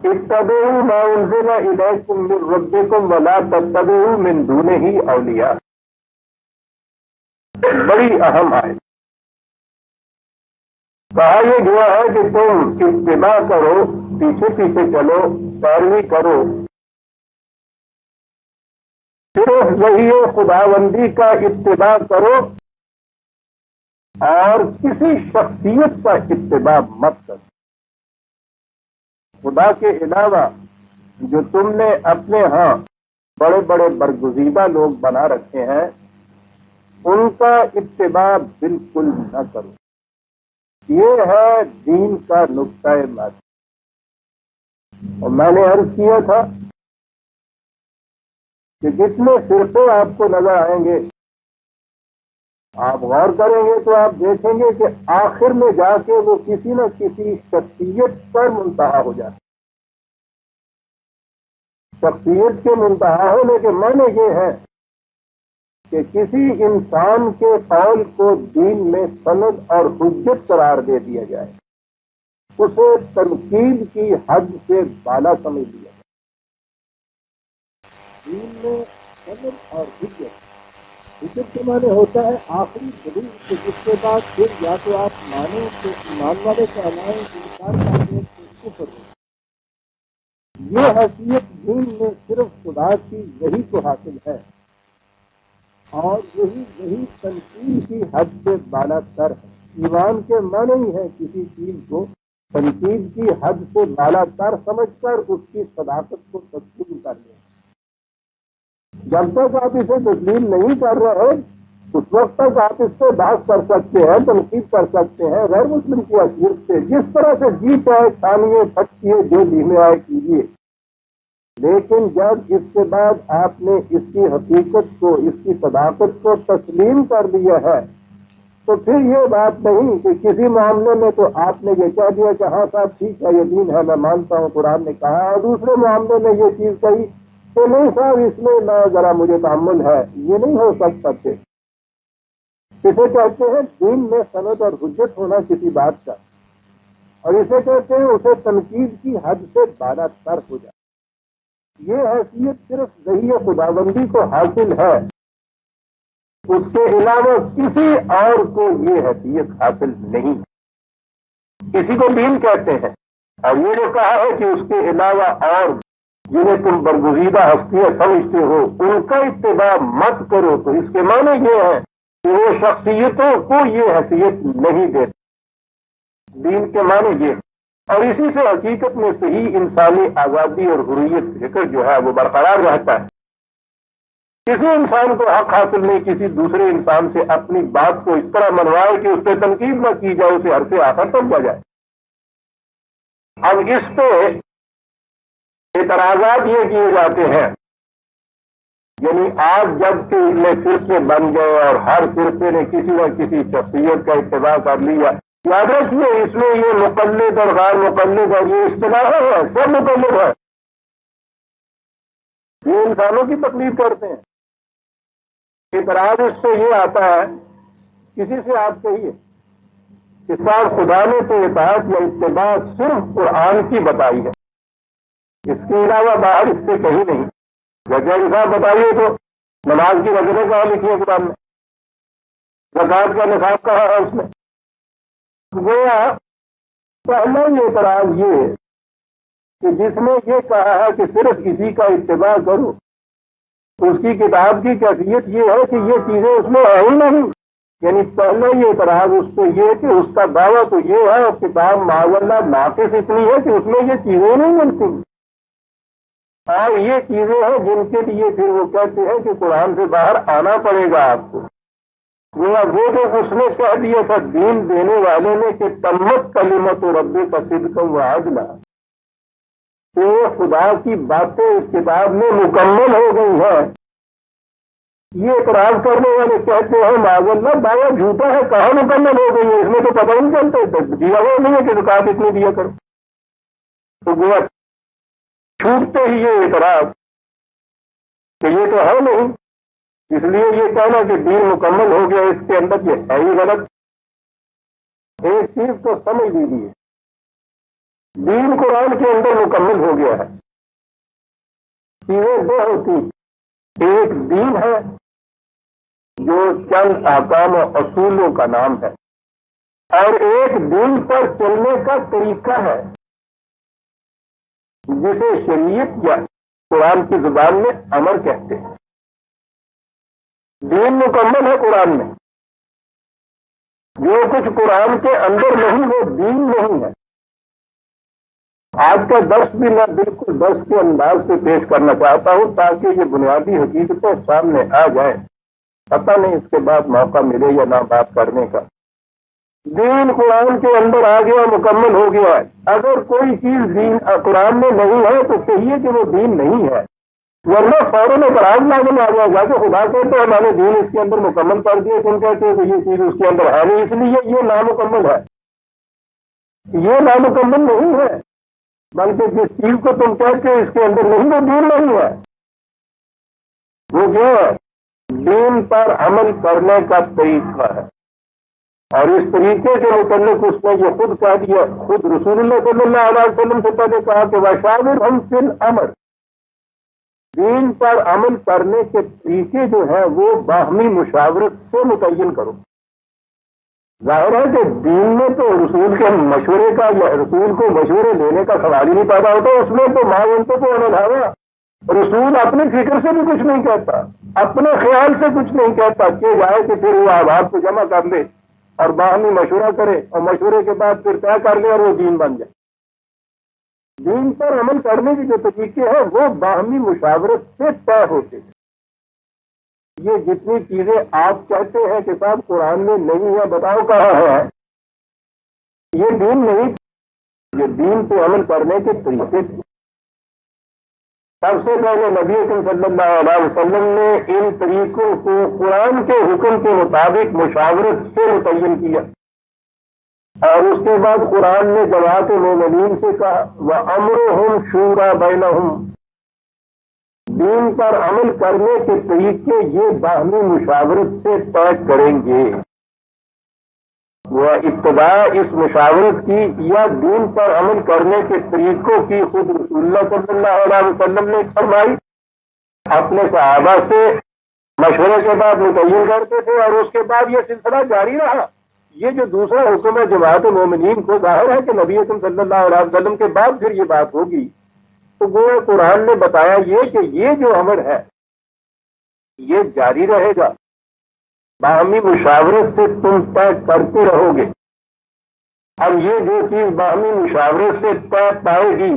اتبعوا ما انزل الیکم من ربکم ولا تتبعوا من دونہ اولیاء. بڑی اہم آیت. کہا یہ گیا ہے کہ تم اتباع کرو، پیچھے پیچھے چلو، پیروی کرو صرف وہی خداوندی کا اتباع کرو اور کسی شخصیت کا اتباع مت کرو. خدا کے علاوہ جو تم نے اپنے ہاں بڑے بڑے برگزیدہ لوگ بنا رکھے ہیں ان کا اتباع بالکل نہ کرو. یہ ہے دین کا نقطۂ نظر. اور میں نے عرض کیا تھا کہ جتنے فرقے آپ کو نظر آئیں گے آپ غور کریں گے تو آپ دیکھیں گے کہ آخر میں جا کے وہ کسی نہ کسی شخصیت پر منتہا ہو جاتا. شخصیت کے منتہا ہونے کے معنی یہ ہے کہ کسی انسان کے قول کو دین میں سند اور حجت قرار دے دیا جائے، اسے تنقید کی حد سے بالا سمجھ لیا جائے. دین میں سند اور حجت کے معنی ہوتا ہے آخری دلیل کہ جس کے بعد پھر یا تو آپ مانیں تو ایمان والے کہلائیں، انکار کریں تو کفر ہو. یہ حیثیت دین میں صرف خدا کی وحی کو حاصل ہے اور یہی تنقید کی حد سے بالا تر ہے. ایمان کے معنی ہی ہے کسی چیز کو تنقید کی حد سے بالا تر سمجھ کر اس کی صداقت کو تسلیم کر لیں. جب تک آپ اسے تسلیم نہیں کر رہے اس وقت تک آپ اس سے بحث کر سکتے ہیں، تنقید کر سکتے ہیں غیر مسلم کی حیثیت سے، جس طرح سے جی چاہے کھانیے پھٹکیے جو جی میں آئے کیجیے. لیکن جب اس کے بعد آپ نے اس کی حقیقت کو، اس کی صداقت کو تسلیم کر لیا ہے تو پھر یہ بات نہیں کہ کسی معاملے میں تو آپ نے یہ کہہ دیا کہ ہاں صاحب ٹھیک ہے، یہ دین ہے، میں مانتا ہوں، قرآن نے کہا ہے، اور دوسرے معاملے میں یہ چیز کہی کہ نہیں صاحب اس میں نہ ذرا مجھے تحمل ہے. یہ نہیں ہو سکتے. اسے کہتے ہیں دین میں سند اور حجت ہونا کسی بات کا، اور اسے کہتے ہیں اسے تنقید کی حد سے بالا تر ہو جائے. یہ حیثیت صرف وحی خداوندی کو حاصل ہے، اس کے علاوہ کسی اور کو یہ حیثیت حاصل نہیں. کسی کو دین کہتے ہیں، اور یہ جو کہا ہے کہ اس کے علاوہ اور جنہیں تم برگزیدہ ہستیاں سمجھتے ہو ان کا اتباع مت کرو، تو اس کے معنی یہ ہے کہ وہ شخصیتوں کو یہ حیثیت نہیں دیتے. دین کے معنی یہ، اور اسی سے حقیقت میں صحیح انسانی آزادی اور حریت فکر جو ہے وہ برقرار رہتا ہے. کسی انسان کو حق حاصل نہیں کسی دوسرے انسان سے اپنی بات کو اس طرح منوائے کہ اس پہ تنقید نہ کی جائے، اسے ہر سے آخر سمجھا جائے. اب اس پہ اعتراضات یہ کیے جاتے ہیں، یعنی آج جب کہ اتنے فرقے بن گئے اور ہر فرقے نے کسی نہ کسی شخصیت کا اتباع کر لیا، یاد رکھیے اس میں یہ مقلد اور غیر مقلد اور یہ اصطلاح ہے، سب مقلد ہے. یہ انسانوں کی تقلید کرتے ہیں. اعتراض اس سے یہ آتا ہے، کسی سے آپ کہیے کہ صاحب خدا نے تو اطاعت یا اتباع صرف قرآن کی بتائی ہے، اس کے علاوہ باہر اس سے کہیں نہیں. جگہ صاحب بتائیے تو نماز کی وجہ کہاں لکھی ہے قرآن میں؟ زکوٰۃ کا نصاب کہاں ہے اس میں؟ گویا پہلا یہ اعتراض یہ کہ جس نے یہ کہا ہے کہ صرف اسی کا اتباع کرو، اس کی کتاب کی کیفیت یہ ہے کہ یہ چیزیں اس میں ہے ہی نہیں. یعنی پہلے یہ اعتراض اس پہ یہ کہ اس کا دعویٰ تو یہ ہے اور کتاب معاذ ناقص اتنی ہے کہ اس میں یہ چیزیں نہیں ملتی، اور یہ چیزیں ہیں جن کے لیے پھر وہ کہتے ہیں کہ قرآن سے باہر آنا پڑے گا آپ کو. وہ جو اس نے کہہ دیا تھا دین دینے والے نے کہ تمت کلمت رب کا صدقا و عدلا، تو خدا کی باتیں اس کتاب میں مکمل ہو گئی ہیں. یہ اعتراض کرنے والے کہتے ہیں معاذ اللہ دعویٰ جھوٹا ہے، کہاں مکمل ہو گئی ہے، اس میں تو پتہ نہیں چلتا دیا ہوا نہیں ہے کہ زکوٰۃ اتنی دیا کرو. تو گویا چھوٹتے ہی یہ اعتراض کہ یہ تو ہے نہیں، اس لیے یہ کہنا کہ دین مکمل ہو گیا اس کے اندر یہ ہے ہی غلط. ایک چیز کو سمجھ لیجیے دین قرآن کے اندر مکمل ہو گیا ہے۔ چیزیں دو ہوتی، ایک دین ہے جو چند احکام و اصولوں کا نام ہے، اور ایک دین پر چلنے کا طریقہ ہے جسے شریعت یا قرآن کی زبان میں امر کہتے ہیں۔ دین مکمل ہے قرآن میں، جو کچھ قرآن کے اندر نہیں وہ دین نہیں ہے۔ آج کا درس بھی میں بالکل درس کے انداز سے پیش کرنا چاہتا ہوں تاکہ یہ بنیادی حقیقتیں سامنے آ جائیں۔ پتہ نہیں اس کے بعد موقع ملے یا نہ بات کرنے کا۔ دین قرآن کے اندر آ گیا، مکمل ہو گیا ہے۔ اگر کوئی چیز دین قرآن میں نہیں ہے تو کہیے کہ وہ دین نہیں ہے، ورنہ فوراً اعتراض لازم آ جائے گا کہ خدا کہتے ہیں میں نے دین اس کے اندر مکمل کر دیا، تم کہتے ہیں کہ یہ چیز اس کے اندر ہے نہیں، اس لیے یہ نامکمل ہے۔ یہ نامکمل نہیں ہے، بلکہ جس چیز کو تم کہتے ہیں اس کے اندر نہیں وہ دین نہیں ہے۔ وہ کیا ہے؟ دین پر عمل کرنے کا طریقہ ہے، اور اس طریقے کے متعلق اس نے یہ خود کہہ دیا، خود رسول اللہ صلی اللہ علیہ وسلم سے پہلے کہا کہ وَشَاوِرْهُمْ فِي الْأَمْرِ، دین پر عمل کرنے کے طریقے جو ہیں وہ باہمی مشاورت سے متعین کرو۔ ظاہر ہے کہ دین میں تو رسول کے مشورے کا یا رسول کو مشورے لینے کا سوال ہی نہیں پیدا ہوتا، اس میں تو معاونتوں کو انہاوا رسول اپنی فکر سے بھی کچھ نہیں کہتا، اپنے خیال سے کچھ نہیں کہتا کہ جائے کہ پھر وہ احباب کو جمع کر لے اور باہمی مشورہ کرے، اور مشورے کے بعد پھر طے کر لے اور وہ دین بن جائے۔ دین پر عمل کرنے کے جو طریقے ہیں وہ باہمی مشاورت سے طے ہوتے ہیں۔ یہ جتنی چیزیں آپ کہتے ہیں کہ صاحب قرآن میں نہیں ہے، بتاؤ کہاں ہے؟ یہ دین نہیں، یہ دین پہ عمل کرنے کے طریقے تھے۔ سب سے پہلے نبی اکرم صلی اللہ علیہ وسلم نے ان طریقوں کو قرآن کے حکم کے مطابق مشاورت سے متعین کیا، اور اس کے بعد قرآن نے جماعت مومنین سے کہا وَأَمْرُهُمْ شُورَىٰ بَيْنَهُمْ، دین پر عمل کرنے کے طریقے یہ باہمی مشاورت سے طے کریں گے۔ وہ ابتدا اس مشاورت کی یا دین پر عمل کرنے کے طریقوں کی خود رسول اللہ صلی اللہ علیہ وسلم نے فرمائی، اپنے صحابہ سے مشورے کے بعد متعین کرتے تھے، اور اس کے بعد یہ سلسلہ جاری رہا۔ یہ جو دوسرا حکم ہے جماعت مومنین کو، ظاہر ہے کہ نبی اکرم صلی اللہ علیہ وسلم کے بعد پھر یہ بات ہوگی، تو گویا قرآن نے بتایا یہ کہ یہ جو امر ہے یہ جاری رہے گا، باہمی مشاورت سے تم طے کرتے رہو گے۔ اب یہ جو چیز باہمی مشاورت سے طے پائے گی،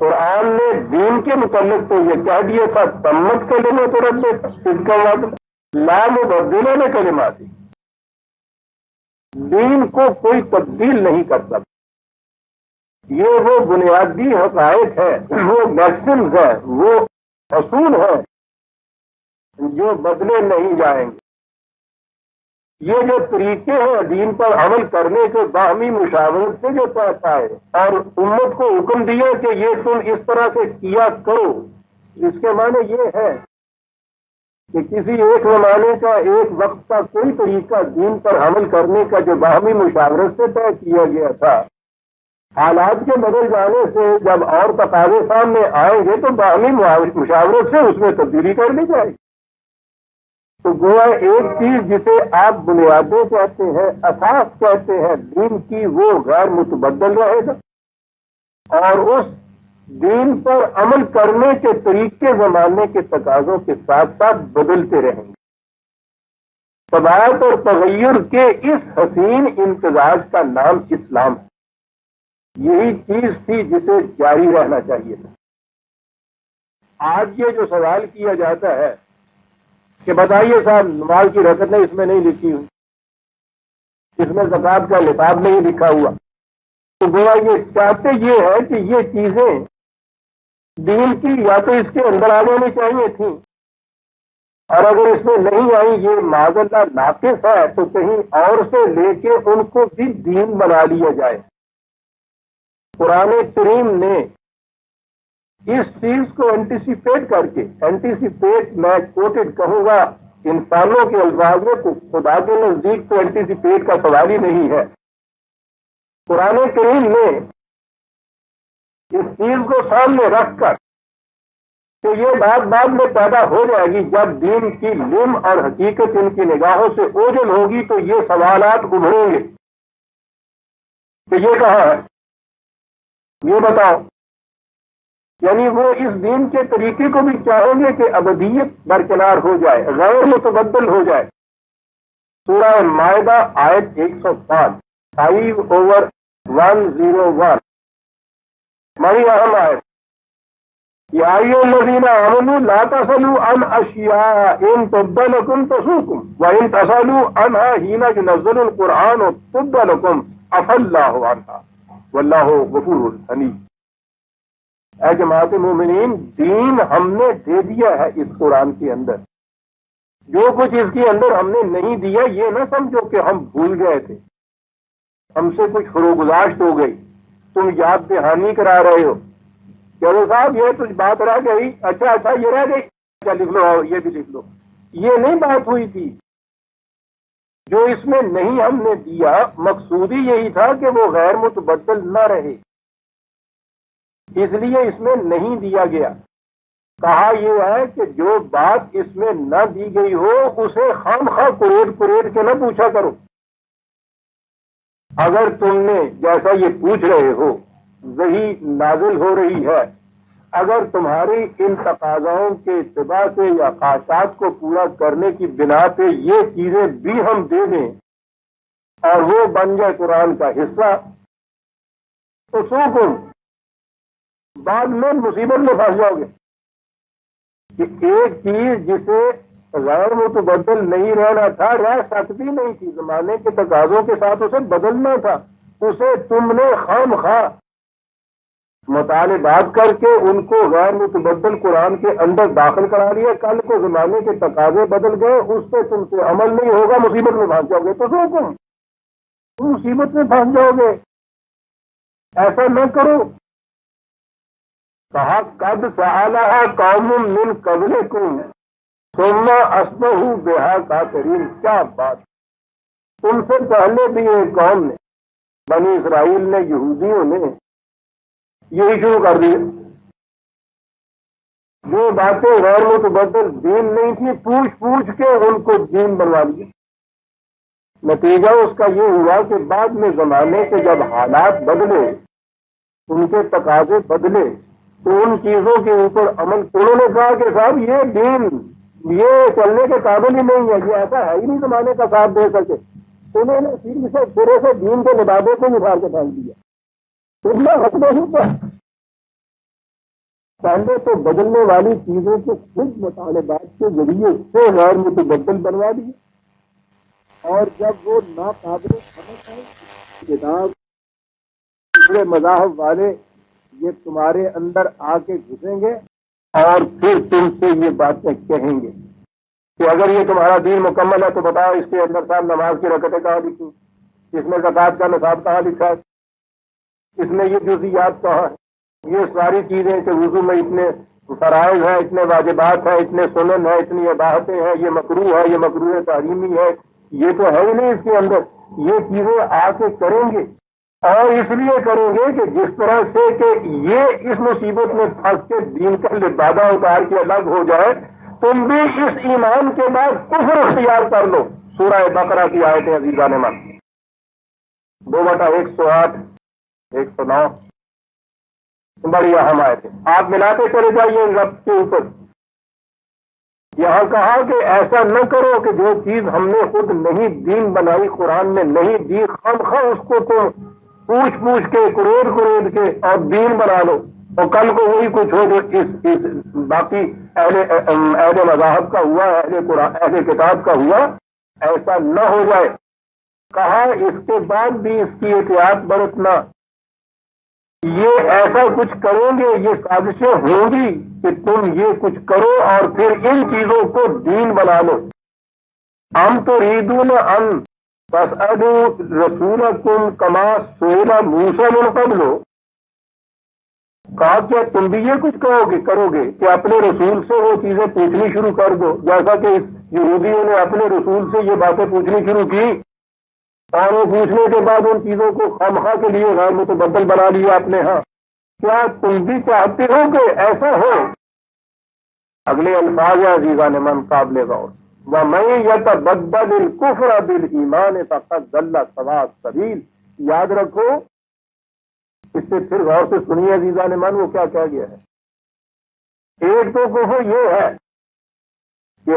قرآن نے دین کے متعلق تو یہ کہہ دیا تھا تمت کلمات ربک، اس کا مطلب لا مبدل لکلماتہ، دین کو کوئی تبدیل نہیں کر سکتا۔ یہ وہ بنیادی حقائق ہے، وہ میکسمز ہیں، وہ اصول ہیں جو بدلے نہیں جائیں گے۔ یہ جو طریقے ہیں دین پر عمل کرنے کے باہمی مشاورت سے جو طے پائے اور امت کو حکم دیا کہ یہ تم اس طرح سے کیا کرو، اس کے معنی یہ ہے کہ کسی ایک زمانے کا ایک وقت کا کوئی طریقہ دین پر عمل کرنے کا جو باہمی مشاورت سے طے کیا گیا تھا، حالات کے بدل جانے سے جب اور تقاضے سامنے آئیں گے تو باہمی مشاورت سے اس میں تبدیلی کر لی جائے گی۔ تو گویا ایک چیز جسے آپ بنیادیں کہتے ہیں، اساس کہتے ہیں دین کی، وہ غیر متبدل رہے گا، اور اس دین پر عمل کرنے کے طریقے زمانے کے تقاضوں کے ساتھ ساتھ بدلتے رہیں گے۔ تباعت اور تغیر کے اس حسین امتزاج کا نام اسلام ہے۔ یہی چیز تھی جسے جاری رہنا چاہیے تھا۔ آج یہ جو سوال کیا جاتا ہے کہ بتائیے صاحب نماز کی رکعتیں اس میں نہیں لکھی ہوئی، اس میں زکوٰۃ کا نصاب نہیں لکھا ہوا، تو گویا یہ چاہتے یہ ہے کہ یہ چیزیں دین کی یا تو اس کے اندر آ جانی چاہیے تھیں، اور اگر اس میں نہیں آئی، یہ معاذ اللہ ناقص ہے، تو کہیں اور سے لے کے ان کو بھی دین بنا لیا جائے۔ قرآن کریم نے اس چیز کو اینٹیسپیٹ کر کے، اینٹیسپیٹ میں کوٹڈ کہوں گا انسانوں کے الفاظ میں، تو خدا کے نزدیک تو اینٹیسپیٹ کا سوال ہی نہیں ہے۔ قرآن کریم نے اس چیز کو سامنے رکھ کر کہ یہ بات بعد میں پیدا ہو جائے گی جب دین کی لم اور حقیقت ان کی نگاہوں سے اوجھل ہوگی تو یہ سوالات ابھریں گے کہ یہ کہاں ہے، یہ بتاؤ. یعنی وہ اس دین کے طریقے کو بھی چاہیں گے کہ ابدیت برقرار ہو جائے، غیر متبدل ہو جائے. سورہ مائدہ آیت 105 5/101 بڑی اہم آیت. یا ایھا الذین آمنوا لا تسألوا عن اشیاء ان تبد لکم تسؤکم وان تسألوا عنها حین ينزل القرآن تبد لکم عفا اللہ عنہا واللہ غفور حلیم. اے جماعت مومنین، دین ہم نے دے دیا ہے اس قرآن کے اندر. جو کچھ اس کے اندر ہم نے نہیں دیا یہ نہ سمجھو کہ ہم بھول گئے تھے، ہم سے کچھ فروگزاشت ہو گئی، تم یاد دہانی کرا رہے ہو. چلو صاحب یہ کچھ بات رہ گئی، اچھا یہ رہ گئی، اچھا لکھ لو، یہ بھی لکھ لو. یہ نہیں بات ہوئی تھی. جو اس میں نہیں ہم نے دیا مقصود ہی یہی تھا کہ وہ غیر متبدل نہ رہے، اس لیے اس میں نہیں دیا گیا. کہا یہ ہے کہ جو بات اس میں نہ دی گئی ہو اسے خام خواہ کریٹ کے نہ پوچھا کرو. اگر تم نے جیسا یہ پوچھ رہے ہو وہی نازل ہو رہی ہے، اگر تمہاری ان تقاضاؤں کے اتباع سے یا خواہشات کو پورا کرنے کی بنا پہ یہ چیزیں بھی ہم دے دیں اور وہ بن جائے قرآن کا حصہ، تو سوکم بعد میں مصیبت میں پھنس جاؤ گے. کہ ایک چیز جسے غیر متبدل نہیں رہنا تھا، رہ سکتی نہیں تھی، زمانے کے تقاضوں کے ساتھ اسے بدلنا تھا، اسے تم نے خام خواہ مطالبات کر کے ان کو غیر متبدل قرآن کے اندر داخل کرا لیا. کل کو زمانے کے تقاضے بدل گئے، اس سے تم سے عمل نہیں ہوگا، مصیبت میں پھنس جاؤ گے. تو سوکم تم مصیبت میں پھنس جاؤ گے، ایسا نہ کرو. کہا قد سألها قوم من قبلکم ثم اصبحوا بها کافرین. کیا بات، تم سے پہلے بھی ایک قوم نے، بنی اسرائیل نے، یہودیوں نے یہی شروع کر دی. جو باتیں غیر متبدل دین نہیں تھی پوچھ کے ان کو دین بنوا دیا. نتیجہ اس کا یہ ہوا کہ بعد میں زمانے کے جب حالات بدلے، ان کے تقاضے بدلے، تو ان چیزوں کے اوپر عمل. انہوں نے کہا کہ صاحب یہ دین یہ چلنے کے قابل ہی نہیں ہے، یہ ایسا ہے ہی نہیں زمانے کا ساتھ دے سکے. انہوں نے پورے سے دین کے لبادے کو اٹھار کے پھینک دیا. اتنا حق نہیں تھا. پہلے تو بدلنے والی چیزوں کو خود مطالبات کے ذریعے سے غیر متبدل بنوا دیے، اور جب وہ ناقابل سمجھ آئے کتاب دوسرے مذاہب والے یہ تمہارے اندر آ کے گھسیں گے اور پھر تم سے یہ باتیں کہیں گے کہ اگر یہ تمہارا دین مکمل ہے تو بتاؤ اس کے اندر صاحب نماز کی رکعتیں کہاں لکھی، اس میں زکوٰۃ کا نصاب کہاں لکھا ہے، اس میں یہ جزیات کہاں ہے. یہ ساری چیزیں کہ وضو میں اتنے فرائض ہیں، اتنے واجبات ہیں، اتنے سنن ہیں، اتنی اباحتیں ہیں، یہ مکروہ ہے، یہ مکروہ تحریمی ہے، یہ تو ہے ہی نہیں اس کے اندر. یہ چیزیں آ کے کریں گے، اور اس لیے کریں گے کہ جس طرح سے کہ یہ اس مصیبت میں پھنس کے دین کا لبادہ اتار کے الگ ہو جائے، تم بھی اس ایمان کے بعد کفر اختیار کر لو. سورہ بقرہ کی آیتیں عزیزان من 2/108 109 بڑی اہم آیتیں. آپ ملاتے چلے جائیے ان ربط کے اوپر. یہاں کہا کہ ایسا نہ کرو کہ جو چیز ہم نے خود نہیں دین بنائی، قرآن میں نہیں دی، خواہ اس کو تم پوچھ کے کروڑ کے اور دین بنا لو، اور کل کو وہی کچھ ہو جو اس باقی اہل مذاہب کا ہوا، اہل کتاب کا ہوا، ایسا نہ ہو جائے. کہا اس کے بعد بھی اس کی احتیاط برتنا. یہ ایسا کچھ کریں گے، یہ سازشیں ہوں گی کہ تم یہ کچھ کرو اور پھر ان چیزوں کو دین بنا لو. ہم تو ریدون ان فاسألوا رسولکم کما سئل موسیٰ من قبل. کہا کیا تم بھی یہ کچھ کرو گے کہ اپنے رسول سے وہ چیزیں پوچھنی شروع کر دو، جیسا کہ یہودیوں نے اپنے رسول سے یہ باتیں پوچھنی شروع کی، اور وہ پوچھنے کے بعد ان چیزوں کو خامخواہ کے لیے غیر متبدل بنا لیا اپنے ہاں. کیا تم بھی چاہتے ہو کہ ایسا ہو؟ اگلے الفاظ ہیں عزیزان من قابل غور، وَمَن يَتَبَدَّلِ الْكُفْرَ بِالْإِيمَانِ فَقَدْ ضَلَّ سَوَاءَ السَّبِيلِ۔ یاد رکھو، اس سے پھر غور سے سنیے عزیزان من، وہ کیا کہہ گیا ہے۔ ایک تو کفر یہ ہے کہ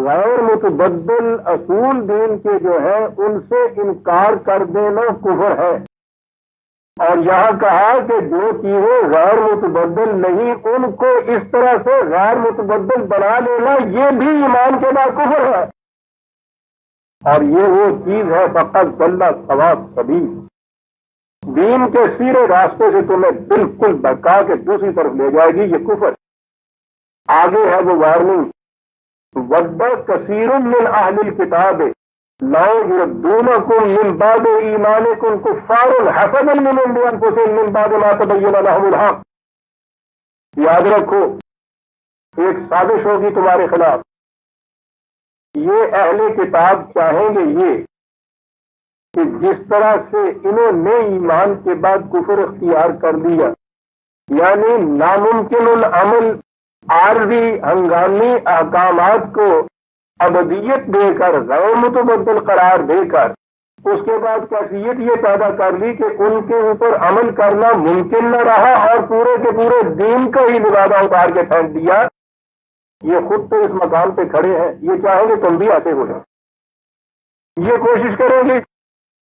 غیر متبدل اصول دین کے جو ہے ان سے انکار کر دینا کفر ہے، اور یہاں کہا کہ جو چیزیں غیر متبدل نہیں ان کو اس طرح سے غیر متبدل بنا لینا یہ بھی ایمان کے بعد کفر ہے، اور یہ وہ چیز ہے فقط ضل سواء السبیل، دین کے سیرے راستے سے تمہیں بالکل بہکا کے دوسری طرف لے جائے گی، یہ کفر۔ آگے ہے وہ وارننگ، وَدَّ كَثِيرٌ مِّنْ أَهْلِ الْكِتَابِ لَوْ يُرَدُّونَكُم مِّن بَعْدِ إِيمَانِكُمْ كُفَّارًا حَسَدًا مِّنْ عِندِ أَنفُسِهِم مِّن بَعْدِ مَا تَبَيَّنَ لَهُمُ الْحَقُّ۔ یاد رکھو، ایک سازش ہوگی تمہارے خلاف، یہ اہل کتاب چاہیں گے یہ کہ جس طرح سے انہوں نے ایمان کے بعد کفر اختیار کر لیا، یعنی ناممکن العمل عارضی ہنگامی احکامات کو ابدیت دے کر غیر متبدل قرار دے کر اس کے بعد کیفیت یہ پیدا کر لی کہ ان کے اوپر عمل کرنا ممکن نہ رہا اور پورے کے پورے دین کا ہی لبادہ اتار کے پھینک دیا، یہ خود تو اس مقام پہ کھڑے ہیں، یہ چاہیں گے تم بھی ایسے ہو جائیں، یہ کوشش کریں گے